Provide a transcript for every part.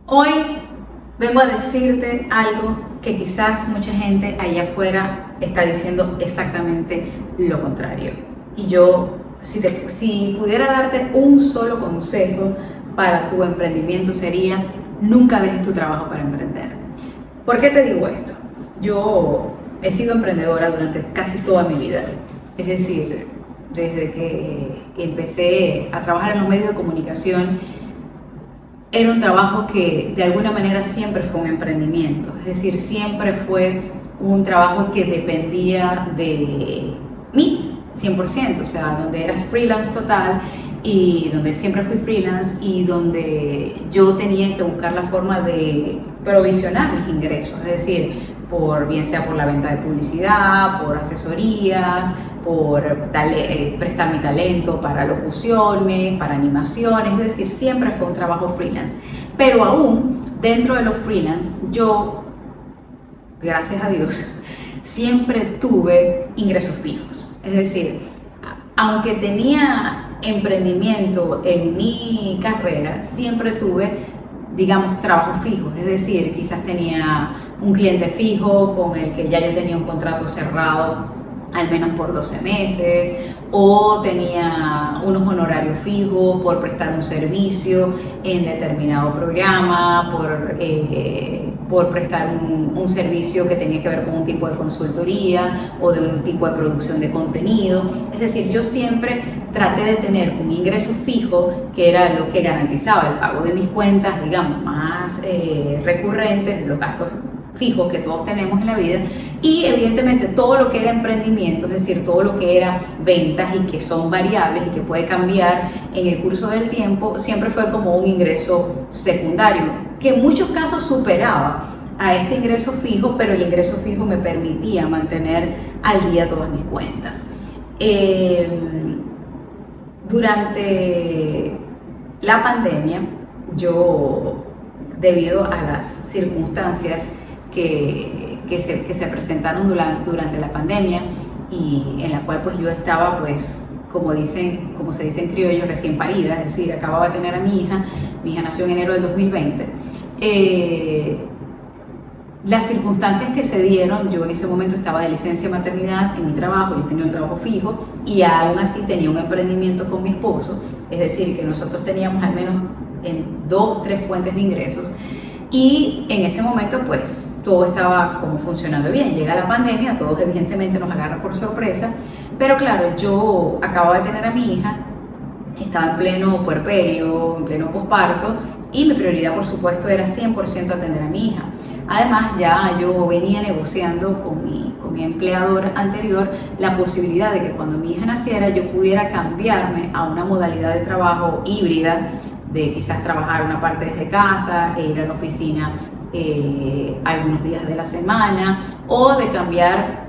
Hoy vengo a decirte algo que quizás mucha gente allá afuera está diciendo exactamente lo contrario. Y yo, si pudiera darte un solo consejo para tu emprendimiento sería, nunca dejes tu trabajo para emprender. ¿Por qué te digo esto? Yo he sido emprendedora durante casi toda mi vida. Es decir, desde que empecé a trabajar en los medios de comunicación, era un trabajo que de alguna manera siempre fue un emprendimiento, es decir, siempre fue un trabajo que dependía de mí, 100%, o sea, donde eras freelance total y donde siempre fui freelance y donde yo tenía que buscar la forma de provisionar mis ingresos, es decir, bien sea por la venta de publicidad, por asesorías, por prestar mi talento para locuciones, para animaciones, es decir, siempre fue un trabajo freelance. Pero aún dentro de los freelance, yo, gracias a Dios, siempre tuve ingresos fijos. Es decir, aunque tenía emprendimiento en mi carrera, siempre tuve, digamos, trabajos fijos. Es decir, quizás tenía un cliente fijo con el que ya yo tenía un contrato cerrado al menos por 12 meses, o tenía unos honorarios fijos por prestar un servicio en determinado programa, por prestar un servicio que tenía que ver con un tipo de consultoría o de un tipo de producción de contenido. Es decir, yo siempre traté de tener un ingreso fijo que era lo que garantizaba el pago de mis cuentas, digamos, más recurrentes, de los gastos fijos que todos tenemos en la vida, y evidentemente todo lo que era emprendimiento, es decir, todo lo que era ventas y que son variables y que puede cambiar en el curso del tiempo, siempre fue como un ingreso secundario, que en muchos casos superaba a este ingreso fijo, pero el ingreso fijo me permitía mantener al día todas mis cuentas. Durante la pandemia, yo, debido a las circunstancias que se presentaron durante la pandemia y en la cual pues yo estaba pues como se dice en criollo, recién parida, es decir, acababa de tener a mi hija nació en enero del 2020. Las circunstancias que se dieron, yo en ese momento estaba de licencia de maternidad en mi trabajo, yo tenía un trabajo fijo y aún así tenía un emprendimiento con mi esposo, es decir, que nosotros teníamos al menos en 2 o 3 fuentes de ingresos. Y en ese momento pues todo estaba como funcionando bien. Llega la pandemia, a todos evidentemente nos agarra por sorpresa, pero claro, yo acababa de tener a mi hija, estaba en pleno puerperio, en pleno posparto, y mi prioridad por supuesto era 100% atender a mi hija. Además ya yo venía negociando con mi empleador anterior la posibilidad de que cuando mi hija naciera yo pudiera cambiarme a una modalidad de trabajo híbrida, de quizás trabajar una parte desde casa e ir a la oficina algunos días de la semana, o de cambiar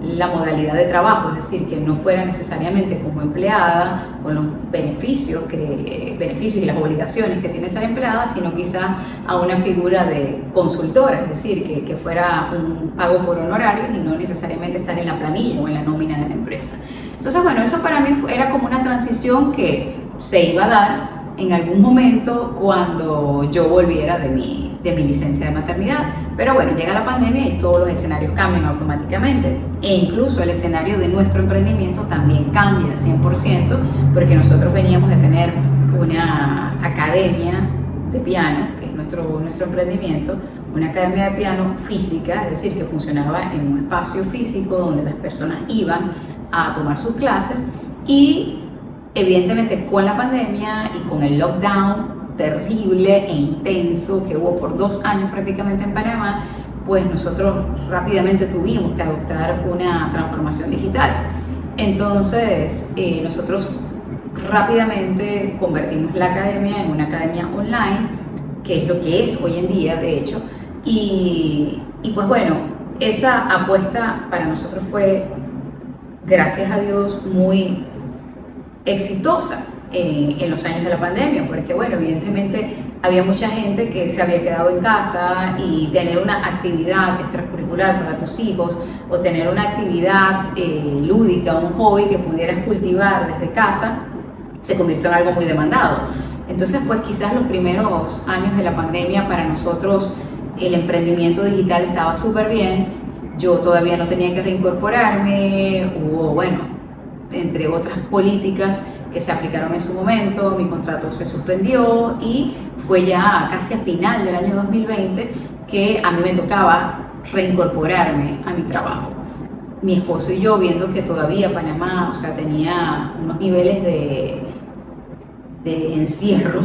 la modalidad de trabajo, es decir, que no fuera necesariamente como empleada con los beneficios y las obligaciones que tiene ser empleada, sino quizás a una figura de consultora, es decir, que fuera un pago por honorarios y no necesariamente estar en la planilla o en la nómina de la empresa. Entonces, bueno, eso para mí era como una transición que se iba a dar en algún momento cuando yo volviera de mi licencia de maternidad. Pero bueno, llega la pandemia y todos los escenarios cambian automáticamente. E incluso el escenario de nuestro emprendimiento también cambia 100%, porque nosotros veníamos de tener una academia de piano, que es nuestro emprendimiento, una academia de piano física, es decir, que funcionaba en un espacio físico donde las personas iban a tomar sus clases, y evidentemente con la pandemia y con el lockdown terrible e intenso que hubo por 2 años prácticamente en Panamá, pues nosotros rápidamente tuvimos que adoptar una transformación digital. Entonces nosotros rápidamente convertimos la academia en una academia online, que es lo que es hoy en día de hecho, y pues bueno, esa apuesta para nosotros fue, gracias a Dios, muy exitosa en los años de la pandemia, porque bueno, evidentemente había mucha gente que se había quedado en casa, y tener una actividad extracurricular para tus hijos o tener una actividad lúdica, un hobby que pudieras cultivar desde casa, se convirtió en algo muy demandado. Entonces, pues quizás los primeros años de la pandemia para nosotros el emprendimiento digital estaba súper bien, yo todavía no tenía que reincorporarme, hubo, bueno, entre otras políticas que se aplicaron en su momento, mi contrato se suspendió y fue ya casi a final del año 2020 que a mí me tocaba reincorporarme a mi trabajo. Mi esposo y yo, viendo que todavía Panamá, o sea, tenía unos niveles de encierro,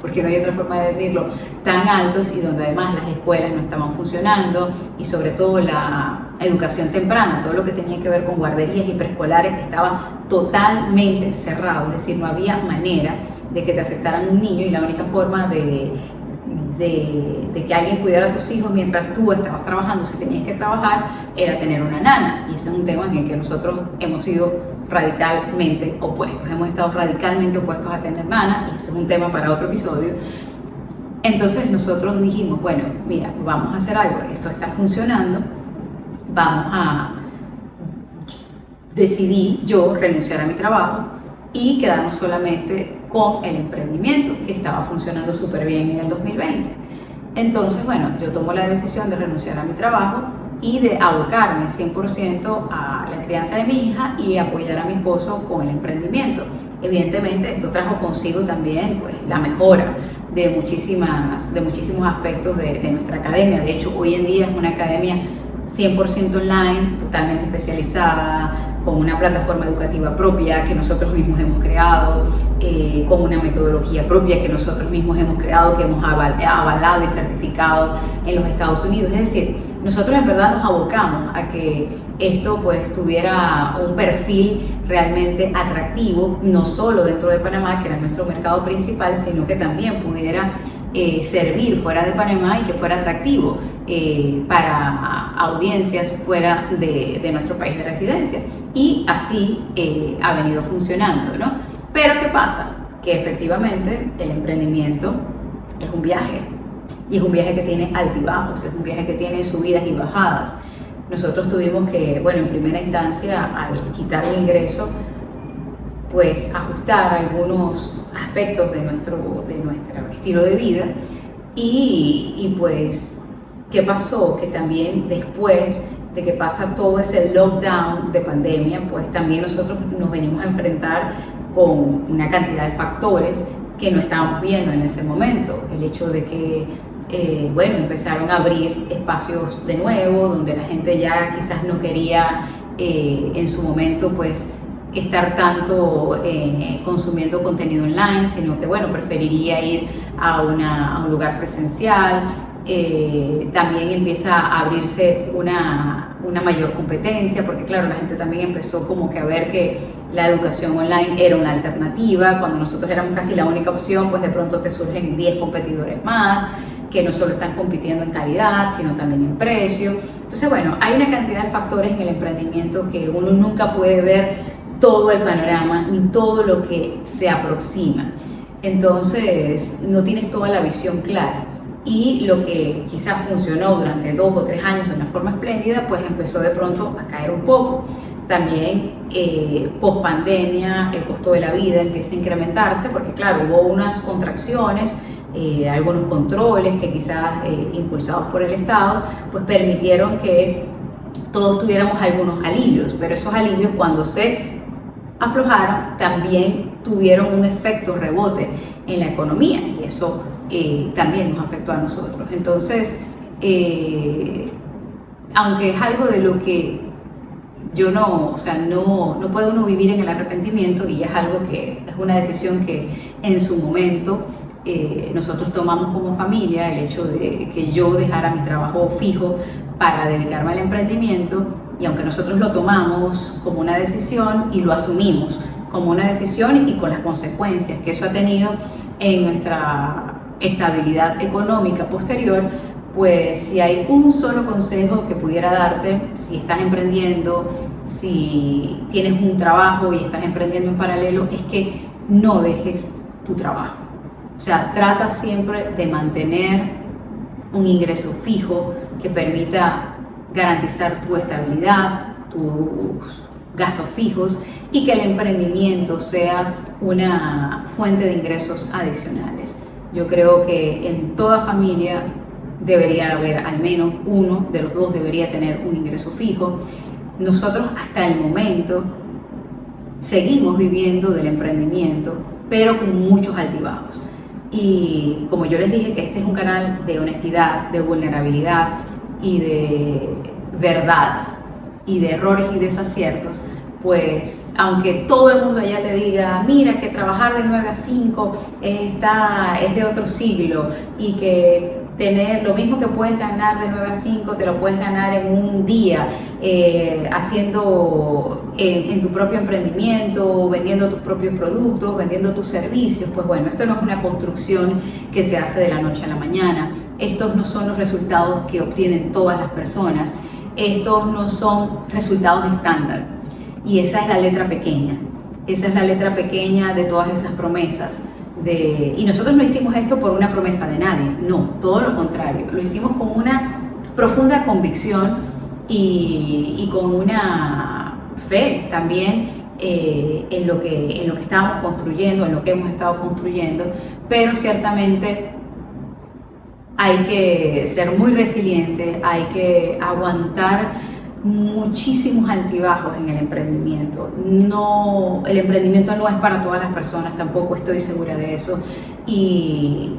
porque no hay otra forma de decirlo, tan altos y donde además las escuelas no estaban funcionando y sobre todo la educación temprana, todo lo que tenía que ver con guarderías y preescolares estaba totalmente cerrado, es decir, no había manera de que te aceptaran un niño y la única forma de que alguien cuidara a tus hijos mientras tú estabas trabajando, si tenías que trabajar, era tener una nana. Y ese es un tema en el que nosotros hemos sido radicalmente opuestos. Hemos estado radicalmente opuestos a tener nana y ese es un tema para otro episodio. Entonces nosotros dijimos, bueno, mira, vamos a hacer algo, esto está funcionando, decidí yo renunciar a mi trabajo y quedarnos solamente con el emprendimiento que estaba funcionando súper bien en el 2020. Entonces, bueno, yo tomo la decisión de renunciar a mi trabajo y de abocarme 100% a la crianza de mi hija y apoyar a mi esposo con el emprendimiento. Evidentemente esto trajo consigo también pues, la mejora de muchísimos aspectos de nuestra academia. De hecho, hoy en día es una academia 100% online, totalmente especializada, con una plataforma educativa propia que nosotros mismos hemos creado, con una metodología propia que nosotros mismos hemos creado, que hemos avalado y certificado en los Estados Unidos. Es decir, nosotros en verdad nos abocamos a que esto pues tuviera un perfil realmente atractivo, no solo dentro de Panamá, que era nuestro mercado principal, sino que también pudiera servir fuera de Panamá y que fuera atractivo para audiencias fuera de nuestro país de residencia. Y así ha venido funcionando, ¿no? Pero ¿qué pasa? Que efectivamente el emprendimiento es un viaje. Y es un viaje que tiene altibajos, es un viaje que tiene subidas y bajadas. Nosotros tuvimos que, bueno, en primera instancia, al quitar el ingreso, pues ajustar algunos aspectos de nuestro estilo de vida y pues, ¿qué pasó? Que también después de que pasa todo ese lockdown de pandemia, pues también nosotros nos venimos a enfrentar con una cantidad de factores que no estábamos viendo en ese momento. El hecho de que, bueno, empezaron a abrir espacios de nuevo, donde la gente ya quizás no quería en su momento, pues, estar tanto consumiendo contenido online, sino que, bueno, preferiría ir a un lugar presencial. También empieza a abrirse una mayor competencia, porque claro, la gente también empezó como que a ver que la educación online era una alternativa. Cuando nosotros éramos casi la única opción, pues de pronto te surgen 10 competidores más, que no solo están compitiendo en calidad, sino también en precio. Entonces, bueno, hay una cantidad de factores en el emprendimiento que uno nunca puede ver todo el panorama, ni todo lo que se aproxima. Entonces, no tienes toda la visión clara. Y lo que quizás funcionó durante 2 o 3 años de una forma espléndida, pues empezó de pronto a caer un poco. También, post pandemia, el costo de la vida empieza a incrementarse, porque claro, hubo unas contracciones, algunos controles que quizás impulsados por el Estado, pues permitieron que todos tuviéramos algunos alivios, pero esos alivios cuando se aflojaron también tuvieron un efecto rebote en la economía y eso también nos afectó a nosotros. Entonces, aunque es algo de lo que yo no puede uno vivir en el arrepentimiento y es algo que es una decisión que en su momento nosotros tomamos como familia, el hecho de que yo dejara mi trabajo fijo para dedicarme al emprendimiento, y aunque nosotros lo tomamos como una decisión y lo asumimos como una decisión y con las consecuencias que eso ha tenido en nuestra estabilidad económica posterior, pues si hay un solo consejo que pudiera darte, si estás emprendiendo, si tienes un trabajo y estás emprendiendo en paralelo, es que no dejes tu trabajo. O sea, trata siempre de mantener un ingreso fijo que permita garantizar tu estabilidad, gastos fijos y que el emprendimiento sea una fuente de ingresos adicionales. Yo creo que en toda familia debería haber al menos uno de los dos debería tener un ingreso fijo. Nosotros hasta el momento seguimos viviendo del emprendimiento, pero con muchos altibajos. Y como yo les dije que este es un canal de honestidad, de vulnerabilidad y de verdad y de errores y desaciertos, pues aunque todo el mundo allá te diga, mira que trabajar de 9 a 5 es de otro siglo y que tener lo mismo que puedes ganar de 9 a 5 te lo puedes ganar en un día haciendo en tu propio emprendimiento, vendiendo tus propios productos, vendiendo tus servicios, pues bueno, esto no es una construcción que se hace de la noche a la mañana. Estos no son los resultados que obtienen todas las personas, estos no son resultados estándar. Y esa es la letra pequeña, esa es la letra pequeña de todas esas promesas. Y nosotros no hicimos esto por una promesa de nadie, no, todo lo contrario, lo hicimos con una profunda convicción y con una fe también en lo que estábamos construyendo, en lo que hemos estado construyendo, pero ciertamente hay que ser muy resiliente, hay que aguantar muchísimos altibajos en el emprendimiento. No, el emprendimiento no es para todas las personas, tampoco estoy segura de eso. Y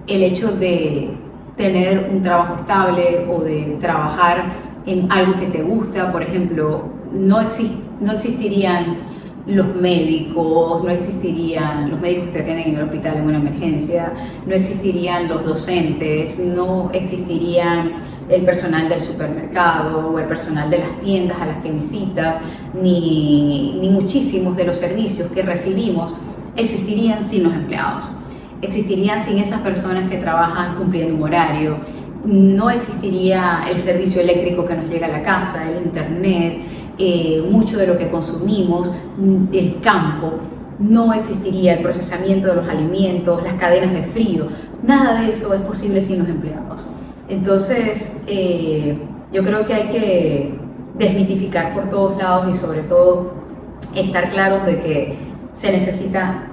el hecho de tener un trabajo estable o de trabajar en algo que te gusta, por ejemplo, no existirían los médicos, no existirían los médicos que te atienden en el hospital en una emergencia, no existirían los docentes, no existirían el personal del supermercado o el personal de las tiendas a las que visitas, ni muchísimos de los servicios que recibimos existirían sin los empleados, existirían sin esas personas que trabajan cumpliendo un horario, no existiría el servicio eléctrico que nos llega a la casa, el internet, mucho de lo que consumimos, el campo, no existiría el procesamiento de los alimentos, las cadenas de frío, nada de eso es posible sin los empleados. Entonces, yo creo que hay que desmitificar por todos lados y sobre todo estar claros de que se necesita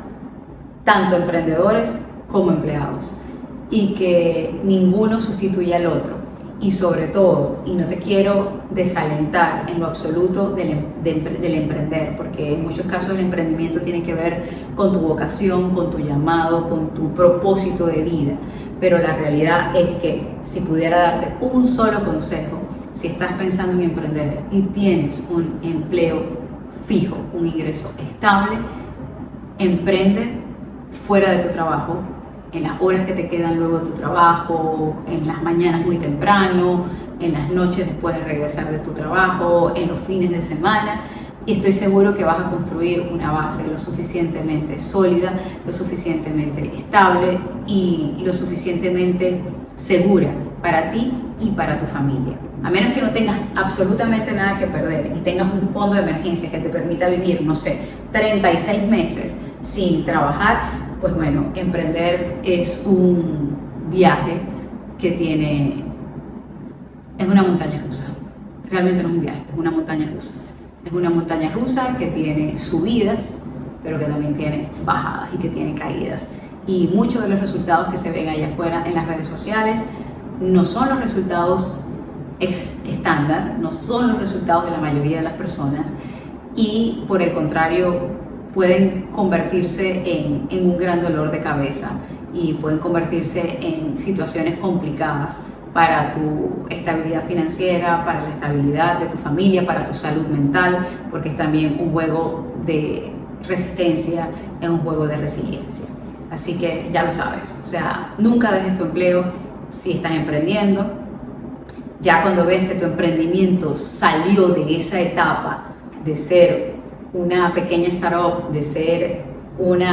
tanto emprendedores como empleados y que ninguno sustituye al otro. Y sobre todo, y no te quiero desalentar en lo absoluto del emprender, porque en muchos casos el emprendimiento tiene que ver con tu vocación, con tu llamado, con tu propósito de vida. Pero la realidad es que si pudiera darte un solo consejo, si estás pensando en emprender y tienes un empleo fijo, un ingreso estable, emprende fuera de tu trabajo, en las horas que te quedan luego de tu trabajo, en las mañanas muy temprano, en las noches después de regresar de tu trabajo, en los fines de semana, y estoy seguro que vas a construir una base lo suficientemente sólida, lo suficientemente estable y lo suficientemente segura para ti y para tu familia. A menos que no tengas absolutamente nada que perder y tengas un fondo de emergencia que te permita vivir, no sé, 36 meses sin trabajar, pues bueno, emprender es un viaje que es una montaña rusa. Realmente no es un viaje, es una montaña rusa. Es una montaña rusa que tiene subidas, pero que también tiene bajadas y que tiene caídas. Y muchos de los resultados que se ven allá afuera en las redes sociales no son los resultados estándar, no son los resultados de la mayoría de las personas y por el contrario pueden convertirse en un gran dolor de cabeza y pueden convertirse en situaciones complicadas para tu estabilidad financiera, para la estabilidad de tu familia, para tu salud mental, porque es también un juego de resistencia, es un juego de resiliencia. Así que ya lo sabes, o sea, nunca dejes tu empleo si estás emprendiendo. Ya cuando ves que tu emprendimiento salió de esa etapa de ser una pequeña startup, de ser un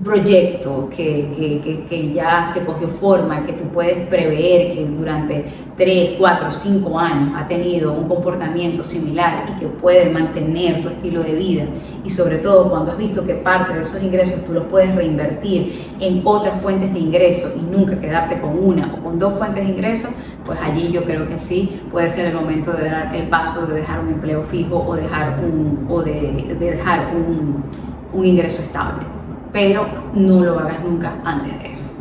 proyecto que cogió forma, que tú puedes prever que durante 3, 4, 5 años ha tenido un comportamiento similar y que puede mantener tu estilo de vida, y sobre todo cuando has visto que parte de esos ingresos tú los puedes reinvertir en otras fuentes de ingreso y nunca quedarte con una o con dos fuentes de ingreso, pues allí yo creo que sí puede ser el momento de dar el paso de dejar un empleo fijo o de dejar un ingreso estable, pero no lo hagas nunca antes de eso.